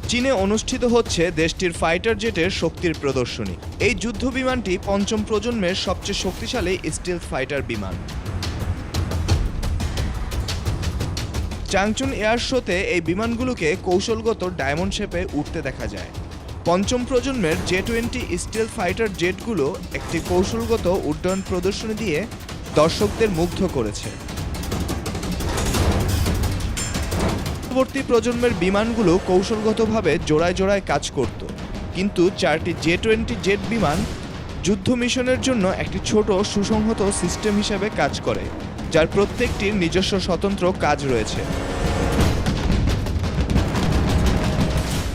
চীনে অনুষ্ঠিত হচ্ছে দেশটির ফাইটার জেটের শক্তির প্রদর্শনী। এই যুদ্ধ বিমানটি পঞ্চম প্রজন্মের সবচেয়ে শক্তিশালী স্টিলথ ফাইটার বিমান। চাংচুন এয়ার শোতে এই বিমানগুলোকে কৌশলগত ডায়মন্ড শেপে উঠতে দেখা যায়। পঞ্চম প্রজন্মের J-20 স্টিলথ ফাইটার জেটগুলো একটি কৌশলগত উড্ডয়ন প্রদর্শনী দিয়ে দর্শকদের মুগ্ধ করেছে। পরবর্তী প্রজন্মের বিমানগুলো কৌশলগতভাবে জোড়ায় জোড়ায় কাজ করত, কিন্তু 4টি J-20 জেট বিমান যুদ্ধ মিশনের জন্য একটি ছোট সুসংহত সিস্টেম হিসেবে কাজ করে, যার প্রত্যেকটির নিজস্ব স্বতন্ত্র কাজ রয়েছে।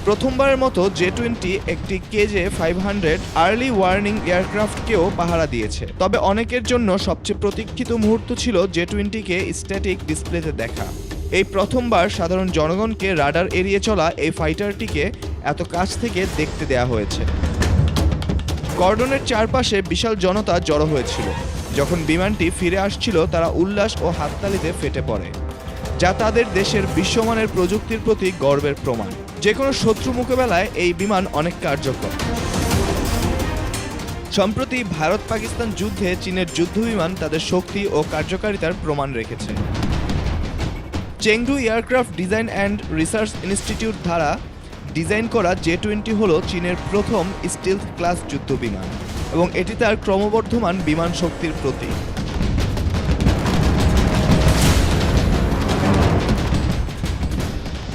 প্রথমবারের মতো J-20 একটি KJ-500 আর্লি ওয়ার্নিং এয়ারক্রাফটকেও পাহারা দিয়েছে। তবে অনেকের জন্য সবচেয়ে প্রতীক্ষিত মুহূর্ত ছিল J-20কে স্ট্যাটিক ডিসপ্লেতে দেখা। এই প্রথমবার সাধারণ জনগণকে রাডার এড়িয়ে চলা এই ফাইটারটিকে এত কাছ থেকে দেখতে দেয়া হয়েছে। কর্ডনের চারপাশে বিশাল জনতা জড়ো হয়েছিল। যখন বিমানটি ফিরে আসছিল, তারা উল্লাস ও হাততালিতে ফেটে পড়ে, যা তাদের দেশের বিশ্বমানের প্রযুক্তির প্রতি গর্বের প্রমাণ। যে কোনো শত্রু মোকাবেলায় এই বিমান অনেক কার্যকর। সম্প্রতি ভারত-পাকিস্তান যুদ্ধে চীনের যুদ্ধবিমান তাদের শক্তি ও কার্যকারিতার প্রমাণ রেখেছে। Chengdu aircraft design and research institute দ্বারা ডিজাইন করা J-20 হল চীনের প্রথম স্টিলথ ক্লাস যুদ্ধবিমান এবং এটি তার ক্রমবর্ধমান বিমান শক্তির প্রতীক।